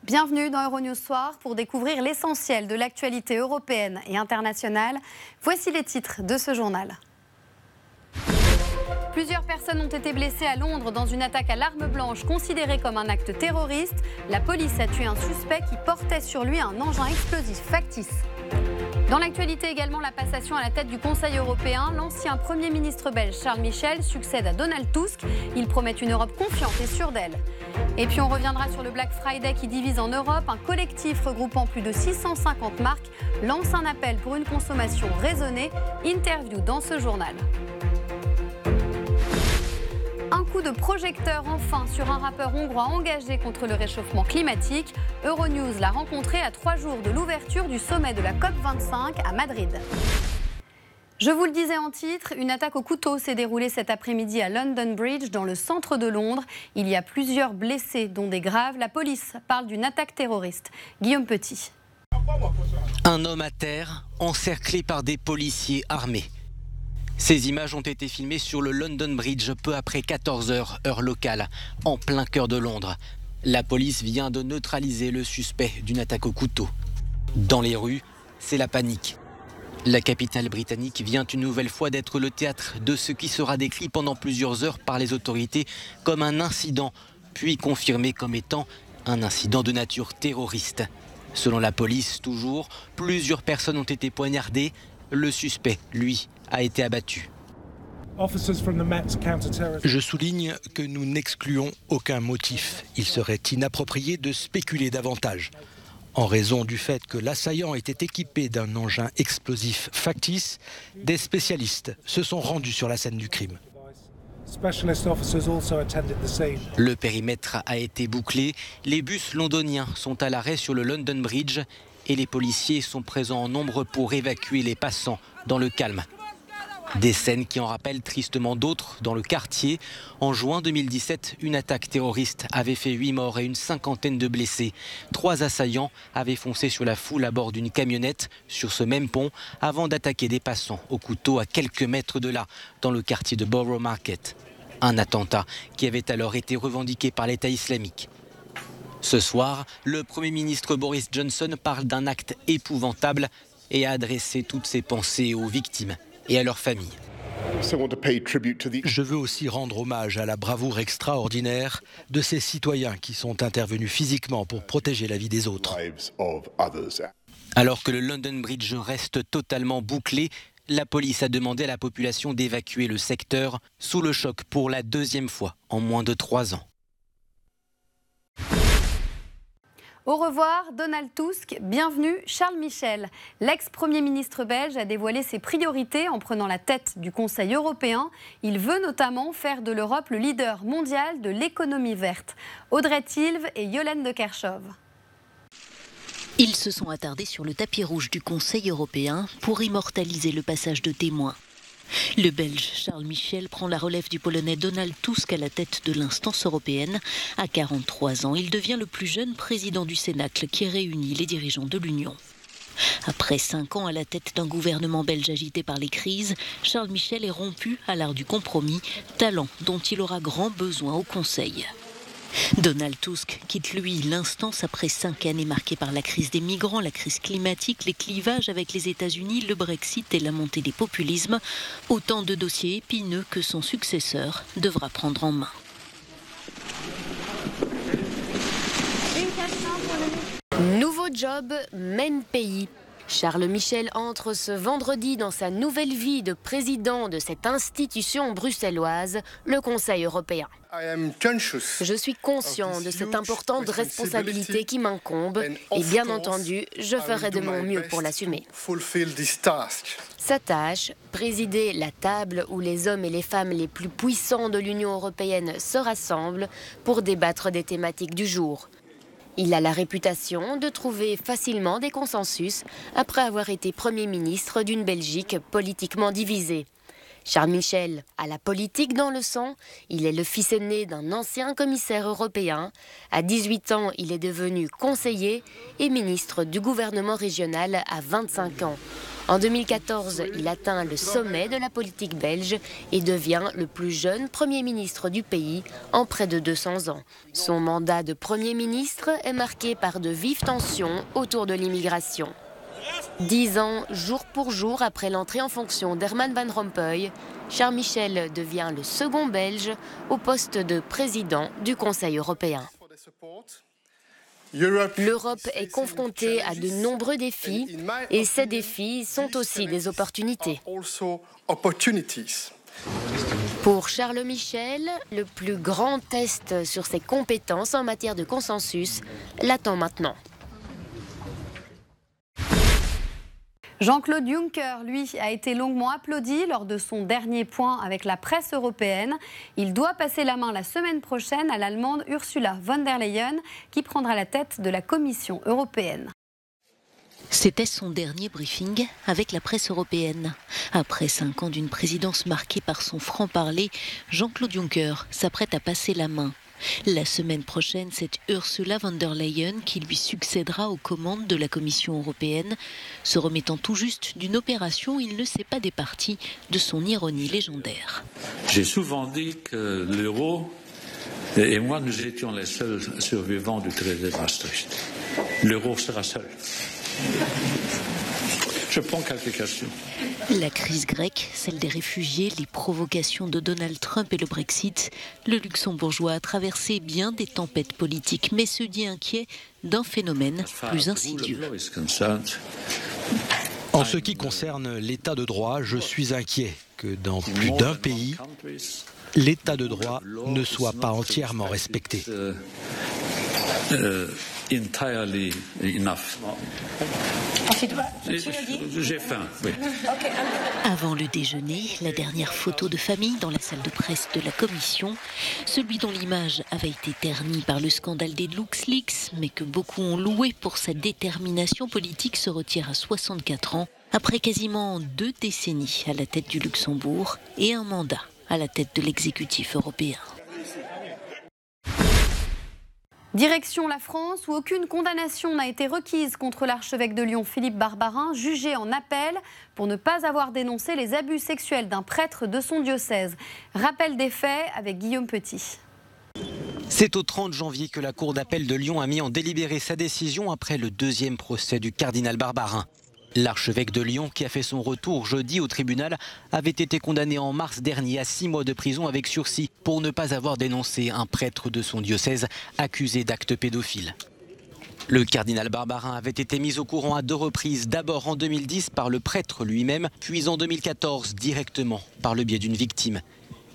Bienvenue dans Euronews Soir pour découvrir l'essentiel de l'actualité européenne et internationale. Voici les titres de ce journal. Plusieurs personnes ont été blessées à Londres dans une attaque à l'arme blanche considérée comme un acte terroriste. La police a tué un suspect qui portait sur lui un engin explosif factice. Dans l'actualité également, la passation à la tête du Conseil européen. L'ancien Premier ministre belge Charles Michel succède à Donald Tusk. Il promet une Europe confiante et sûre d'elle. Et puis on reviendra sur le Black Friday qui divise en Europe. Un collectif regroupant plus de 650 marques lance un appel pour une consommation raisonnée. Interview dans ce journal. Un coup de projecteur enfin sur un rappeur hongrois engagé contre le réchauffement climatique. Euronews l'a rencontré à 3 jours de l'ouverture du sommet de la COP25 à Madrid. Je vous le disais en titre, une attaque au couteau s'est déroulée cet après-midi à London Bridge, dans le centre de Londres. Il y a plusieurs blessés, dont des graves. La police parle d'une attaque terroriste. Guillaume Petit. Un homme à terre, encerclé par des policiers armés. Ces images ont été filmées sur le London Bridge peu après 14h, heure locale, en plein cœur de Londres. La police vient de neutraliser le suspect d'une attaque au couteau. Dans les rues, c'est la panique. La capitale britannique vient une nouvelle fois d'être le théâtre de ce qui sera décrit pendant plusieurs heures par les autorités comme un incident, puis confirmé comme étant un incident de nature terroriste. Selon la police, toujours, plusieurs personnes ont été poignardées. Le suspect, lui, a été abattu. Je souligne que nous n'excluons aucun motif. Il serait inapproprié de spéculer davantage. En raison du fait que l'assaillant était équipé d'un engin explosif factice, des spécialistes se sont rendus sur la scène du crime. Le périmètre a été bouclé. Les bus londoniens sont à l'arrêt sur le London Bridge et les policiers sont présents en nombre pour évacuer les passants dans le calme. Des scènes qui en rappellent tristement d'autres dans le quartier. En juin 2017, une attaque terroriste avait fait 8 morts et une cinquantaine de blessés. 3 assaillants avaient foncé sur la foule à bord d'une camionnette sur ce même pont avant d'attaquer des passants au couteau à quelques mètres de là, dans le quartier de Borough Market. Un attentat qui avait alors été revendiqué par l'État islamique. Ce soir, le Premier ministre Boris Johnson parle d'un acte épouvantable et a adressé toutes ses pensées aux victimes et à leurs familles. Je veux aussi rendre hommage à la bravoure extraordinaire de ces citoyens qui sont intervenus physiquement pour protéger la vie des autres. Alors que le London Bridge reste totalement bouclé, la police a demandé à la population d'évacuer le secteur sous le choc pour la 2e fois en moins de 3 ans. Au revoir Donald Tusk, bienvenue Charles Michel. L'ex-premier ministre belge a dévoilé ses priorités en prenant la tête du Conseil européen. Il veut notamment faire de l'Europe le leader mondial de l'économie verte. Audrey Tilve et Yolène de Kerchove. Ils se sont attardés sur le tapis rouge du Conseil européen pour immortaliser le passage de témoins. Le Belge Charles Michel prend la relève du Polonais Donald Tusk à la tête de l'instance européenne. À 43 ans, il devient le plus jeune président du Cénacle qui réunit les dirigeants de l'Union. Après 5 ans à la tête d'un gouvernement belge agité par les crises, Charles Michel est rompu à l'art du compromis, talent dont il aura grand besoin au Conseil. Donald Tusk quitte lui l'instance après 5 années marquées par la crise des migrants, la crise climatique, les clivages avec les États-Unis, le Brexit et la montée des populismes. Autant de dossiers épineux que son successeur devra prendre en main. Nouveau job, même pays. Charles Michel entre ce vendredi dans sa nouvelle vie de président de cette institution bruxelloise, le Conseil européen. Je suis conscient de cette importante responsabilité qui m'incombe et bien entendu, je ferai de mon mieux pour l'assumer. Sa tâche, présider la table où les hommes et les femmes les plus puissants de l'Union européenne se rassemblent pour débattre des thématiques du jour. Il a la réputation de trouver facilement des consensus après avoir été Premier ministre d'une Belgique politiquement divisée. Charles Michel a la politique dans le sang, il est le fils aîné d'un ancien commissaire européen. À 18 ans, il est devenu conseiller et ministre du gouvernement régional à 25 ans. En 2014, il atteint le sommet de la politique belge et devient le plus jeune Premier ministre du pays en près de 200 ans. Son mandat de Premier ministre est marqué par de vives tensions autour de l'immigration. 10 ans, jour pour jour, après l'entrée en fonction d'Herman Van Rompuy, Charles Michel devient le second Belge au poste de président du Conseil européen. L'Europe est confrontée à de nombreux défis et ces défis sont aussi des opportunités. Pour Charles Michel, le plus grand test sur ses compétences en matière de consensus l'attend maintenant. Jean-Claude Juncker, lui, a été longuement applaudi lors de son dernier point avec la presse européenne. Il doit passer la main la semaine prochaine à l'Allemande Ursula von der Leyen, qui prendra la tête de la Commission européenne. C'était son dernier briefing avec la presse européenne. Après 5 ans d'une présidence marquée par son franc-parler, Jean-Claude Juncker s'apprête à passer la main. La semaine prochaine, c'est Ursula von der Leyen qui lui succédera aux commandes de la Commission européenne. Se remettant tout juste d'une opération, il ne s'est pas départi de son ironie légendaire. J'ai souvent dit que l'euro et moi, nous étions les seuls survivants du traité de Maastricht. L'euro sera seul. Je prends quelques questions. La crise grecque, celle des réfugiés, les provocations de Donald Trump et le Brexit, le luxembourgeois a traversé bien des tempêtes politiques, mais se dit inquiet d'un phénomène plus insidieux. En ce qui concerne l'état de droit, je suis inquiet que dans plus d'un pays, l'état de droit ne soit pas entièrement respecté. Entirely enough. J'ai faim, oui. Avant le déjeuner, la dernière photo de famille dans la salle de presse de la commission, celui dont l'image avait été ternie par le scandale des LuxLeaks, mais que beaucoup ont loué pour sa détermination politique, se retire à 64 ans, après quasiment 2 décennies à la tête du Luxembourg et un mandat à la tête de l'exécutif européen. Direction la France, où aucune condamnation n'a été requise contre l'archevêque de Lyon, Philippe Barbarin, jugé en appel pour ne pas avoir dénoncé les abus sexuels d'un prêtre de son diocèse. Rappel des faits avec Guillaume Petit. C'est au 30 janvier que la Cour d'appel de Lyon a mis en délibéré sa décision après le 2e procès du cardinal Barbarin. L'archevêque de Lyon, qui a fait son retour jeudi au tribunal, avait été condamné en mars dernier à 6 mois de prison avec sursis pour ne pas avoir dénoncé un prêtre de son diocèse accusé d'actes pédophiles. Le cardinal Barbarin avait été mis au courant à 2 reprises, d'abord en 2010 par le prêtre lui-même, puis en 2014 directement par le biais d'une victime.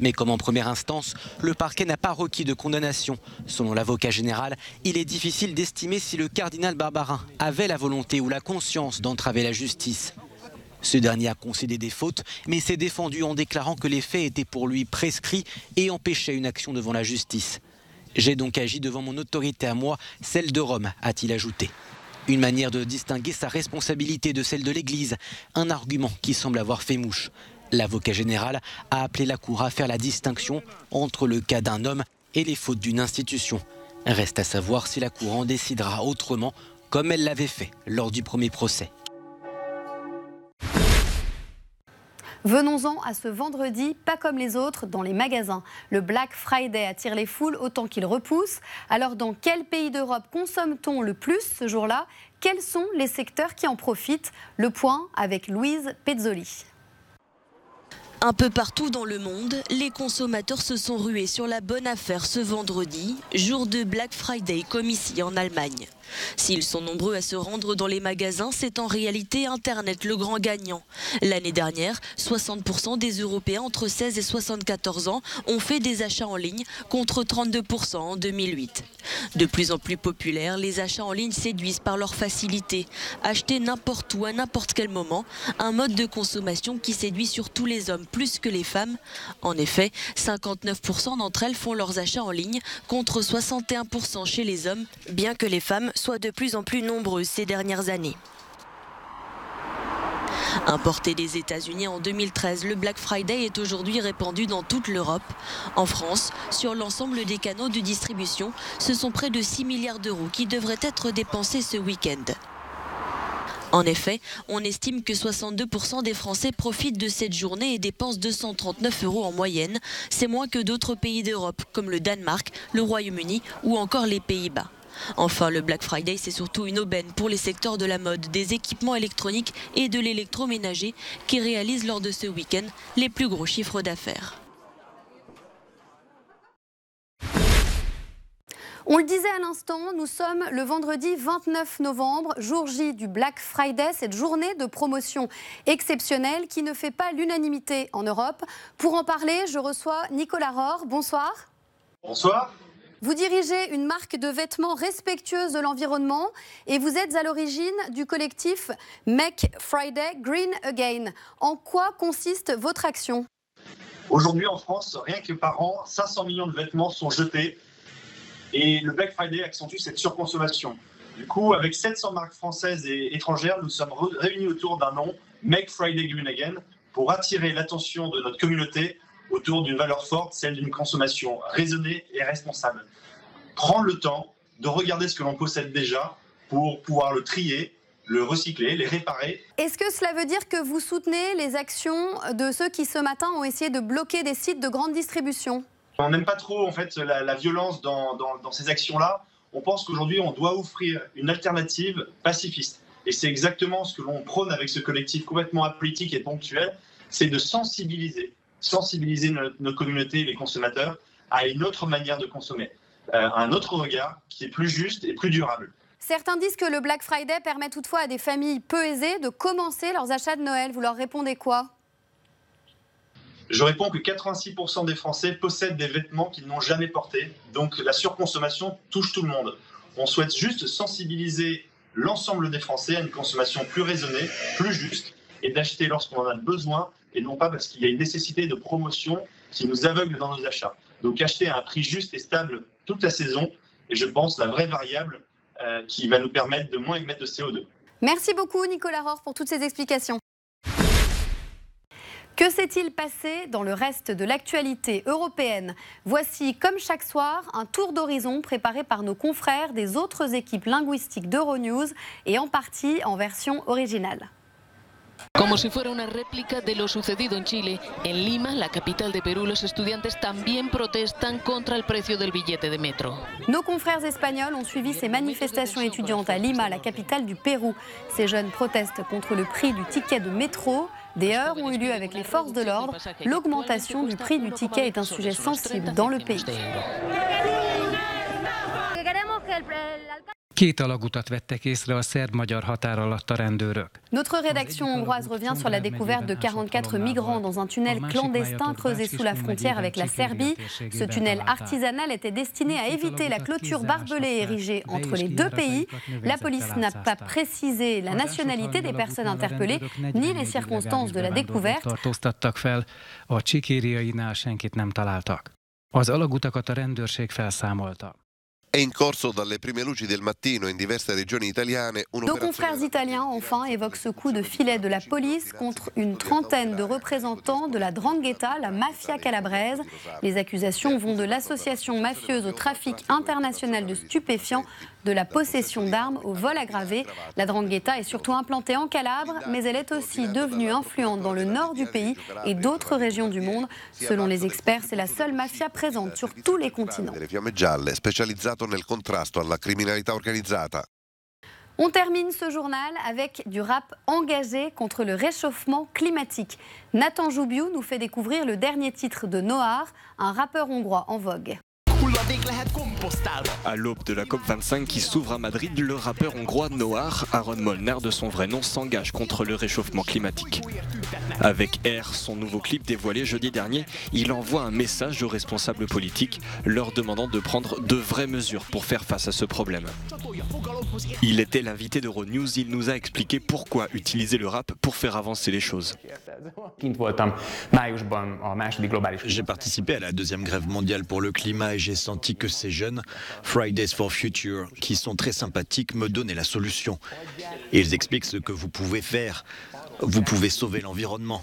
Mais comme en première instance, le parquet n'a pas requis de condamnation. Selon l'avocat général, il est difficile d'estimer si le cardinal Barbarin avait la volonté ou la conscience d'entraver la justice. Ce dernier a concédé des fautes, mais s'est défendu en déclarant que les faits étaient pour lui prescrits et empêchaient une action devant la justice. « J'ai donc agi devant mon autorité à moi, celle de Rome », a-t-il ajouté. Une manière de distinguer sa responsabilité de celle de l'Église, un argument qui semble avoir fait mouche. L'avocat général a appelé la Cour à faire la distinction entre le cas d'un homme et les fautes d'une institution. Reste à savoir si la Cour en décidera autrement, comme elle l'avait fait lors du premier procès. Venons-en à ce vendredi, pas comme les autres, dans les magasins. Le Black Friday attire les foules autant qu'il repousse. Alors dans quel pays d'Europe consomme-t-on le plus ce jour-là? Quels sont les secteurs qui en profitent? Le point avec Louise Pezzoli. Un peu partout dans le monde, les consommateurs se sont rués sur la bonne affaire ce vendredi, jour de Black Friday comme ici en Allemagne. S'ils sont nombreux à se rendre dans les magasins, c'est en réalité Internet le grand gagnant. L'année dernière, 60% des Européens entre 16 et 74 ans ont fait des achats en ligne contre 32% en 2008. De plus en plus populaires, les achats en ligne séduisent par leur facilité. Acheter n'importe où à n'importe quel moment, un mode de consommation qui séduit surtout les hommes plus que les femmes. En effet, 59% d'entre elles font leurs achats en ligne contre 61% chez les hommes, bien que les femmes soient de plus en plus nombreuses ces dernières années. Importé des États-Unis en 2013, le Black Friday est aujourd'hui répandu dans toute l'Europe. En France, sur l'ensemble des canaux de distribution, ce sont près de 6 milliards d'euros qui devraient être dépensés ce week-end. En effet, on estime que 62% des Français profitent de cette journée et dépensent 239 € en moyenne. C'est moins que d'autres pays d'Europe, comme le Danemark, le Royaume-Uni ou encore les Pays-Bas. Enfin, le Black Friday, c'est surtout une aubaine pour les secteurs de la mode, des équipements électroniques et de l'électroménager qui réalisent lors de ce week-end les plus gros chiffres d'affaires. On le disait à l'instant, nous sommes le vendredi 29 novembre, jour J du Black Friday, cette journée de promotion exceptionnelle qui ne fait pas l'unanimité en Europe. Pour en parler, je reçois Nicolas Rohr. Bonsoir. Bonsoir. Vous dirigez une marque de vêtements respectueuse de l'environnement et vous êtes à l'origine du collectif Make Friday Green Again. En quoi consiste votre action ? Aujourd'hui en France, rien que par an, 500 millions de vêtements sont jetés. Et le Black Friday accentue cette surconsommation. Du coup, avec 700 marques françaises et étrangères, nous sommes réunis autour d'un nom, Make Friday Green Again, pour attirer l'attention de notre communauté autour d'une valeur forte, celle d'une consommation raisonnée et responsable. Prendre le temps de regarder ce que l'on possède déjà pour pouvoir le trier, le recycler, les réparer. Est-ce que cela veut dire que vous soutenez les actions de ceux qui ce matin ont essayé de bloquer des sites de grande distribution ? On n'aime pas trop en fait, la violence dans ces actions-là. On pense qu'aujourd'hui, on doit offrir une alternative pacifiste. Et c'est exactement ce que l'on prône avec ce collectif complètement apolitique et ponctuel, c'est de sensibiliser nos communautés et les consommateurs à une autre manière de consommer, un autre regard qui est plus juste et plus durable. Certains disent que le Black Friday permet toutefois à des familles peu aisées de commencer leurs achats de Noël. Vous leur répondez quoi ? Je réponds que 86% des Français possèdent des vêtements qu'ils n'ont jamais portés. Donc la surconsommation touche tout le monde. On souhaite juste sensibiliser l'ensemble des Français à une consommation plus raisonnée, plus juste, et d'acheter lorsqu'on en a besoin, et non pas parce qu'il y a une nécessité de promotion qui nous aveugle dans nos achats. Donc acheter à un prix juste et stable toute la saison, et je pense la vraie variable qui va nous permettre de moins émettre de CO2. Merci beaucoup Nicolas Rohr pour toutes ces explications. Que s'est-il passé dans le reste de l'actualité européenne ? Voici, comme chaque soir, un tour d'horizon préparé par nos confrères des autres équipes linguistiques d'Euronews et en partie en version originale. Como si fuera una réplica de lo sucedido en Chile, en Lima, la capital de Perú, los estudiantes también protestan contra el precio del billete de metro. Nos confrères espagnols ont suivi ces manifestations étudiantes à Lima, la capitale du Pérou. Ces jeunes protestent contre le prix du ticket de métro. Des heurts ont eu lieu avec les forces de l'ordre. L'augmentation du prix du ticket est un sujet sensible dans le pays. Notre rédaction hongroise revient sur la découverte de 44 migrants dans un tunnel clandestin creusé sous la frontière avec la Serbie. Ce tunnel artisanal était destiné à éviter la clôture barbelée érigée entre les deux pays. La police n'a pas précisé la nationalité des personnes interpellées ni les circonstances de la découverte. È in corso dalle prime luci del mattino in diverse regioni italiane Nos confrères italiens, enfin, évoquent ce coup de filet de la police contre une trentaine de représentants de la 'Ndrangheta, la mafia calabraise. Les accusations vont de l'association mafieuse au trafic international de stupéfiants, de la possession d'armes au vol aggravé. La 'Ndrangheta est surtout implantée en Calabre, mais elle est aussi devenue influente dans le nord du pays et d'autres régions du monde. Selon les experts, c'est la seule mafia présente sur tous les continents. Nel contrasto alla criminalità organizzata. On termine ce journal avec du rap engagé contre le réchauffement climatique. Nathan Joubiou nous fait découvrir le dernier titre de Noir, un rappeur hongrois en vogue. À l'aube de la COP25 qui s'ouvre à Madrid, le rappeur hongrois Noir, Aaron Molnár de son vrai nom, s'engage contre le réchauffement climatique. Avec R, son nouveau clip dévoilé jeudi dernier, il envoie un message aux responsables politiques leur demandant de prendre de vraies mesures pour faire face à ce problème. Il était l'invité d'Euronews, il nous a expliqué pourquoi utiliser le rap pour faire avancer les choses. J'ai participé à la deuxième grève mondiale pour le climat et j'ai senti que ces jeunes, Fridays for Future, qui sont très sympathiques, me donnaient la solution. Ils expliquent ce que vous pouvez faire. Vous pouvez sauver l'environnement.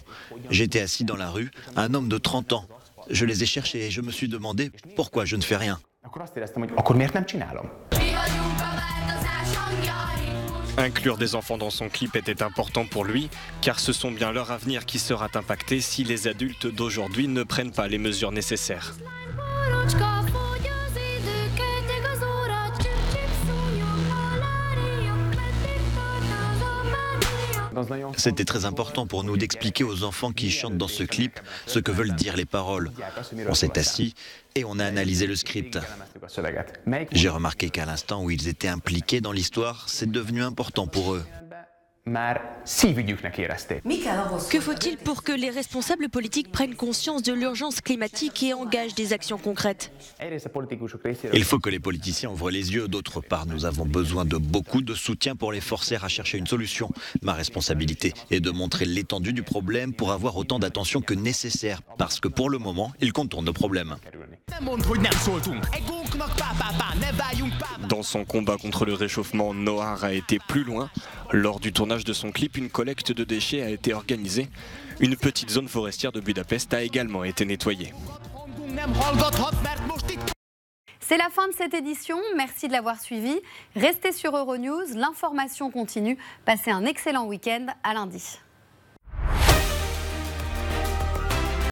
J'étais assis dans la rue, un homme de 30 ans. Je les ai cherchés et je me suis demandé pourquoi je ne fais rien. Inclure des enfants dans son clip était important pour lui, car ce sont bien leur avenir qui sera impacté si les adultes d'aujourd'hui ne prennent pas les mesures nécessaires. C'était très important pour nous d'expliquer aux enfants qui chantent dans ce clip ce que veulent dire les paroles. On s'est assis et on a analysé le script. J'ai remarqué qu'à l'instant où ils étaient impliqués dans l'histoire, c'est devenu important pour eux. Que faut-il pour que les responsables politiques prennent conscience de l'urgence climatique et engagent des actions concrètes? Il faut que les politiciens ouvrent les yeux. D'autre part, nous avons besoin de beaucoup de soutien pour les forcer à chercher une solution. Ma responsabilité est de montrer l'étendue du problème pour avoir autant d'attention que nécessaire, parce que pour le moment, ils contournent le problème. Dans son combat contre le réchauffement, Noah a été plus loin. Lors du tournage de son clip, une collecte de déchets a été organisée. Une petite zone forestière de Budapest a également été nettoyée. C'est la fin de cette édition. Merci de l'avoir suivi. Restez sur Euronews. L'information continue. Passez un excellent week-end. À lundi.